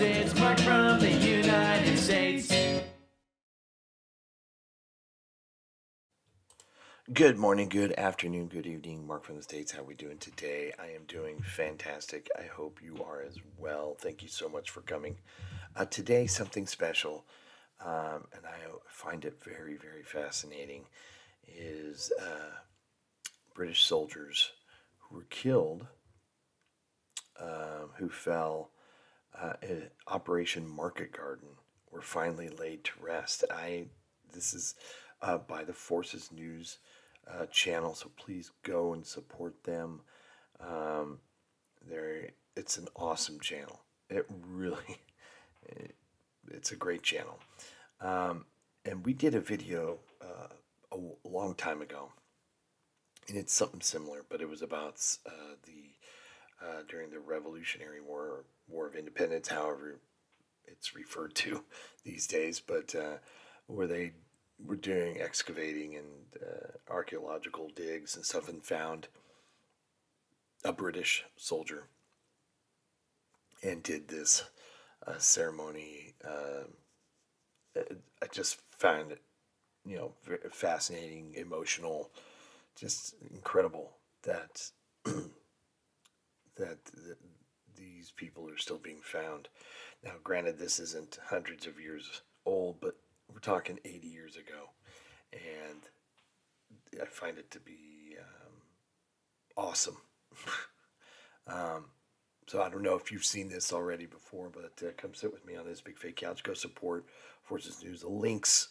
it's Mark from the United States. Good morning, good afternoon, good evening. Mark from the States. How are we doing today? I am doing fantastic. I hope you are as well. Thank you so much for coming. Today, something special, and I find it very, very fascinating, is British soldiers who were killed, who fell in Operation Market Garden, were finally laid to rest. This is by the Forces News channel, so please go and support them. It's an awesome channel. It's a great channel. And we did a video a long time ago, and it's something similar, but it was about during the Revolutionary War, War of Independence, however it's referred to these days, but where they were doing excavating and archaeological digs and stuff, and found a British soldier and did this ceremony. I just found it, very fascinating, emotional, just incredible that these people are still being found. Now, granted, this isn't hundreds of years old, but we're talking 80 years ago, and I find it to be awesome. So I don't know if you've seen this already before, but come sit with me on this big fake couch. Go support Forces News. The links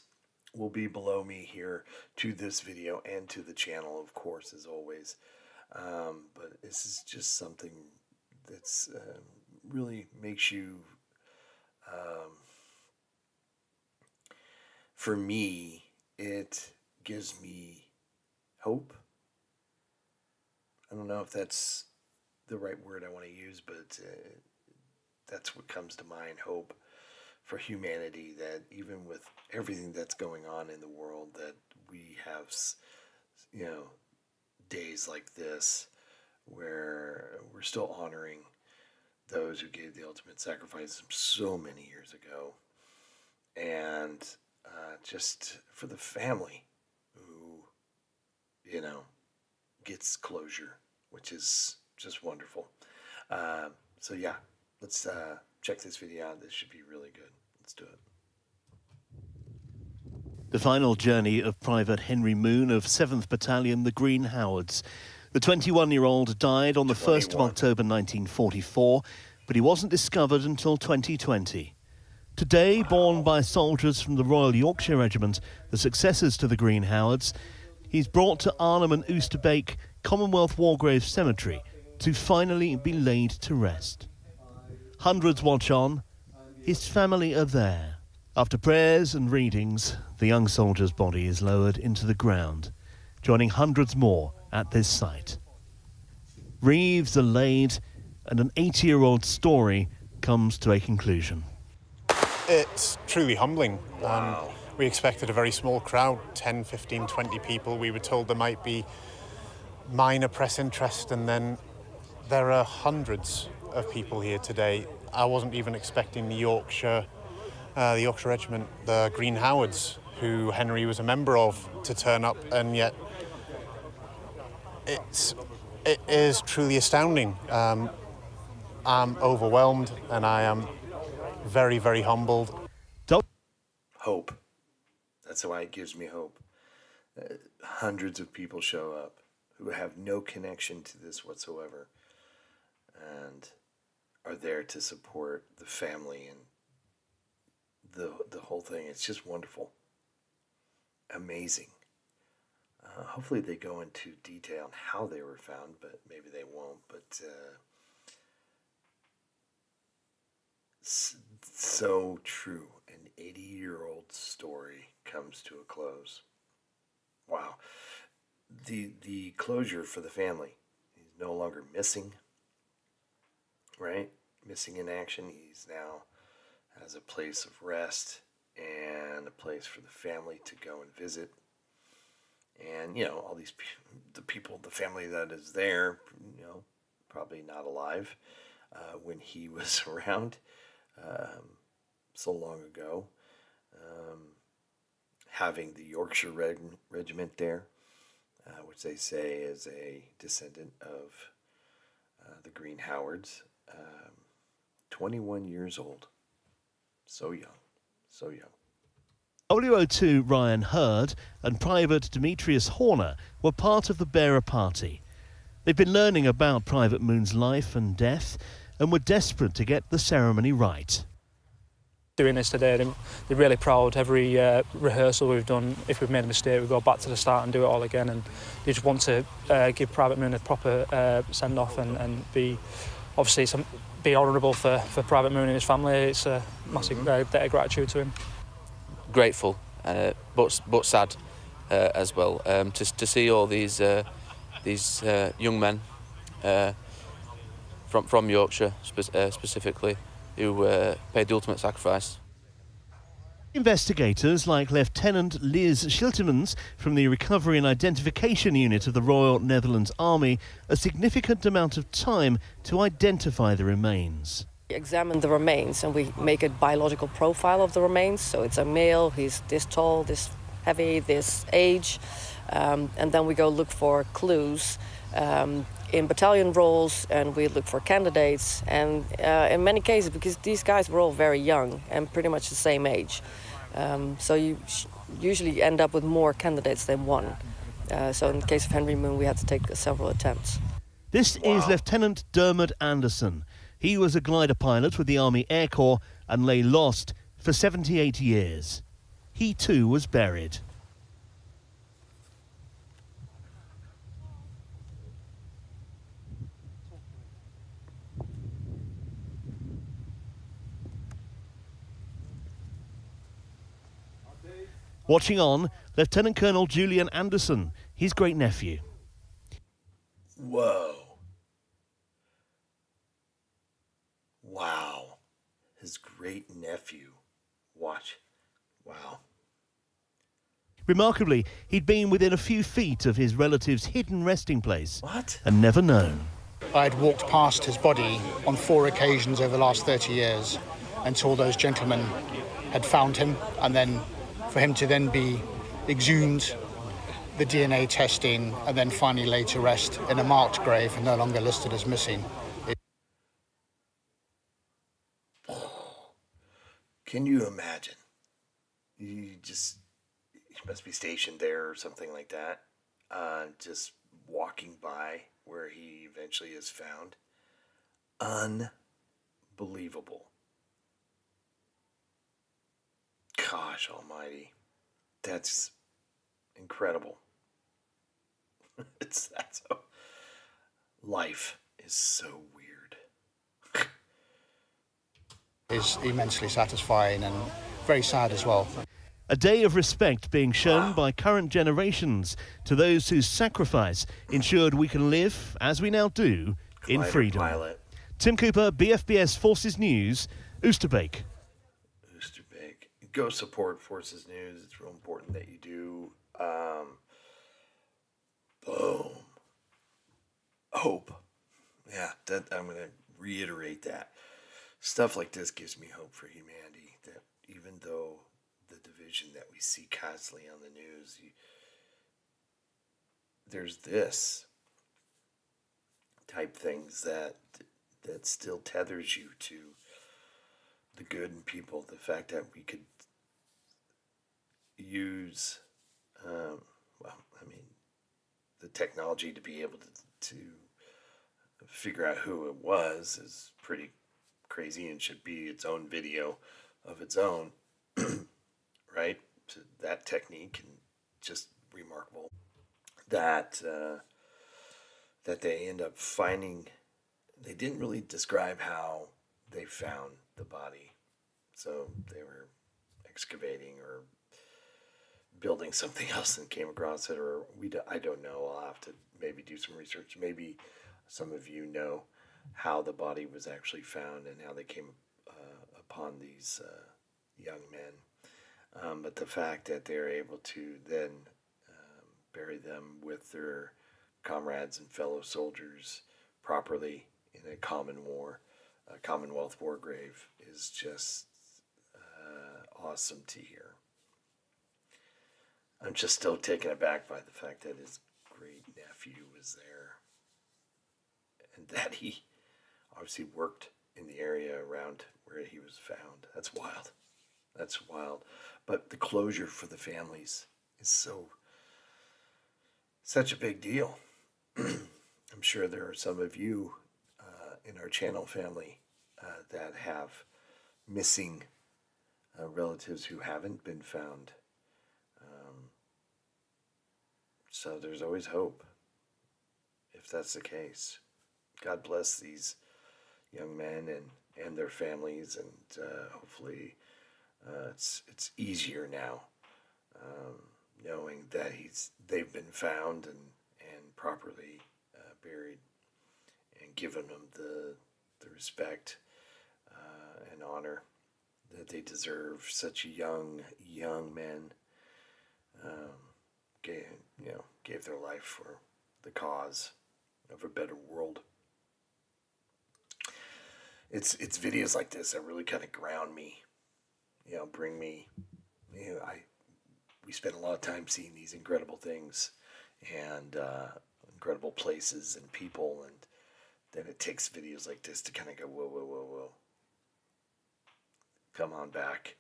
will be below me here to this video and to the channel, of course, as always. But this is just something that's really makes you... for me, it gives me hope. I don't know if that's the right word I want to use, but that's what comes to mind, hope for humanity, that even with everything that's going on in the world, that we have, days like this where we're still honoring those who gave the ultimate sacrifice so many years ago. And just for the family who, gets closure, which is just wonderful. So yeah, let's check this video out. This should be really good. Let's do it. The final journey of Private Henry Moon of 7th Battalion, the Green Howards. The 21-year-old died on the 1st of October 1944, but he wasn't discovered until 2020. Today, born by soldiers from the Royal Yorkshire Regiment, the successors to the Green Howards, he's brought to Arnhem and Oosterbeek Commonwealth War Graves Cemetery to finally be laid to rest. Hundreds watch on. His family are there. After prayers and readings, the young soldier's body is lowered into the ground, joining hundreds more at this site. Wreaths are laid, and an 80-year-old story comes to a conclusion. It's truly humbling. Wow. We expected a very small crowd, 10, 15, 20 people. We were told there might be minor press interest, and then there are hundreds of people here today. I wasn't even expecting the Yorkshire Regiment, the Green Howards, who Henry was a member of, to turn up, and yet it is truly astounding. I'm overwhelmed, and I am very, very humbled. Hope. That's why it gives me hope. Hundreds of people show up who have no connection to this whatsoever, and are there to support the family and the whole thing. It's just wonderful. Amazing. Hopefully they go into detail on how they were found, but maybe they won't. But so true. An 80-year-old story comes to a close. Wow. The closure for the family. He's no longer missing, right? Missing in action. He's now has a place of rest and a place for the family to go and visit. And, all these the people, the family that is there, probably not alive when he was around. so long ago. Having the Yorkshire Regiment there, which they say is a descendant of the Green Howards, 21 years old. So young, so young. WO2 Ryan Hurd and Private Demetrius Horner were part of the bearer party. They've been learning about Private Moon's life and death and were desperate to get the ceremony right. Doing this today, they're really proud. Every rehearsal we've done, if we've made a mistake, we go back to the start and do it all again. And they just want to give Private Moon a proper send-off and be, obviously, be honourable for Private Moon and his family. It's a massive debt of gratitude to him. Grateful, but sad as well. To see all these young men from Yorkshire specifically, who paid the ultimate sacrifice. Investigators like Lieutenant Liz Schiltemans from the Recovery and Identification Unit of the Royal Netherlands Army a significant amount of time to identify the remains. We examine the remains and we make a biological profile of the remains. So it's a male, he's this tall, this heavy, this age, and then we go look for clues in battalion roles, and we look for candidates, and in many cases, because these guys were all very young and pretty much the same age, so you usually end up with more candidates than one. So in the case of Henry Moon, we had to take several attempts. This is Lieutenant Dermot Anderson. He was a glider pilot with the Army Air Corps and lay lost for 78 years. He too was buried. Watching on, Lieutenant Colonel Julian Anderson, his great-nephew. Whoa. Wow. His great-nephew. Watch. Wow. Remarkably, he'd been within a few feet of his relative's hidden resting place. What? And never known. I'd walked past his body on 4 occasions over the last 30 years until those gentlemen had found him, and then for him to then be exhumed, the DNA testing, and then finally laid to rest in a marked grave and no longer listed as missing. Can you imagine? You must be stationed there or something like that, just walking by where he eventually is found. Unbelievable. Gosh almighty. That's incredible. That's so... Life is so weird. Is immensely satisfying and very sad as well. A day of respect being shown by current generations to those whose sacrifice ensured we can live, as we now do, in freedom. Pilot. Tim Cooper, BFBS Forces News, Oosterbeek. Go support Forces News. It's real important that you do. Boom. Hope. Yeah, I'm going to reiterate that. Stuff like this gives me hope for humanity. That even though the division that we see constantly on the news, there's this type things that still tethers you to the good in people. The fact that we could use, the technology to be able to figure out who it was is pretty crazy and should be its own video of its own, right? So that technique and just remarkable that they end up finding. They didn't really describe how they found the body, so they were excavating or building something else and came across it, or I don't know. I'll have to maybe do some research. Maybe some of you know how the body was actually found and how they came upon these young men. But the fact that they're able to then bury them with their comrades and fellow soldiers properly in a common war Commonwealth War Grave is just awesome to hear. I'm just still taken aback by the fact that his great nephew was there, and that he obviously worked in the area around where he was found. That's wild. That's wild. But the closure for the families is such a big deal. I'm sure there are some of you in our channel family that have missing relatives who haven't been found. So there's always hope if that's the case. God bless these young men and their families, and hopefully it's easier now, knowing that they've been found and properly buried, and given them the respect and honor that they deserve. Such young men gave their life for the cause of a better world. It's videos like this that really kind of ground me, bring me, we spend a lot of time seeing these incredible things and incredible places and people, and then it takes videos like this to kind of go, whoa, come on back.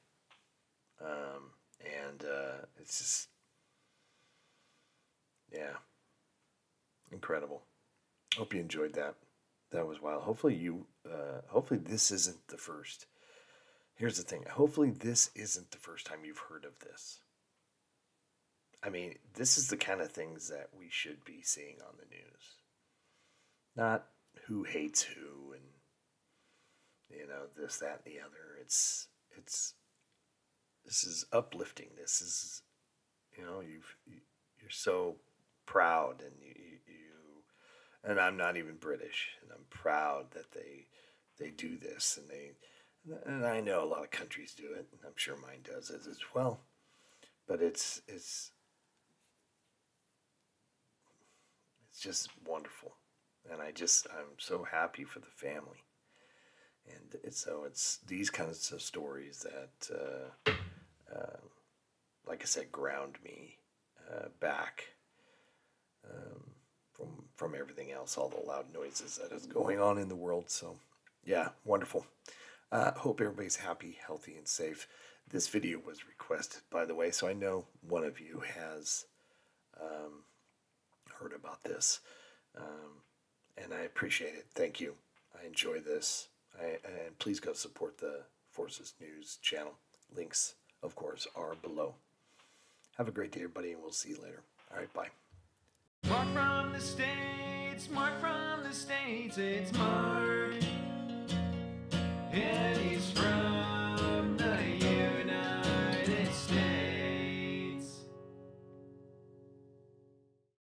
It's just, incredible. Hope you enjoyed that. That was wild. Hopefully this isn't the first. Here's the thing. Hopefully this isn't the first time you've heard of this. I mean, this is the kind of things that we should be seeing on the news. Not who hates who and, this, that, and the other. This is uplifting. This is, you're so proud, and and I'm not even British, and I'm proud that they do this, and I know a lot of countries do it, and I'm sure mine does it as well. But it's just wonderful, and I'm so happy for the family, and it's these kinds of stories that, like I said, ground me back from everything else, all the loud noises that is going on in the world. So, yeah, wonderful. Hope everybody's happy, healthy, and safe. This video was requested, by the way, so I know one of you has heard about this, and I appreciate it. Thank you. I enjoy this. And please go support the Forces News channel. Links, of course, are below. Have a great day, everybody, and we'll see you later. All right, bye. Mark from the States, Mark from the States, it's Mark, and he's from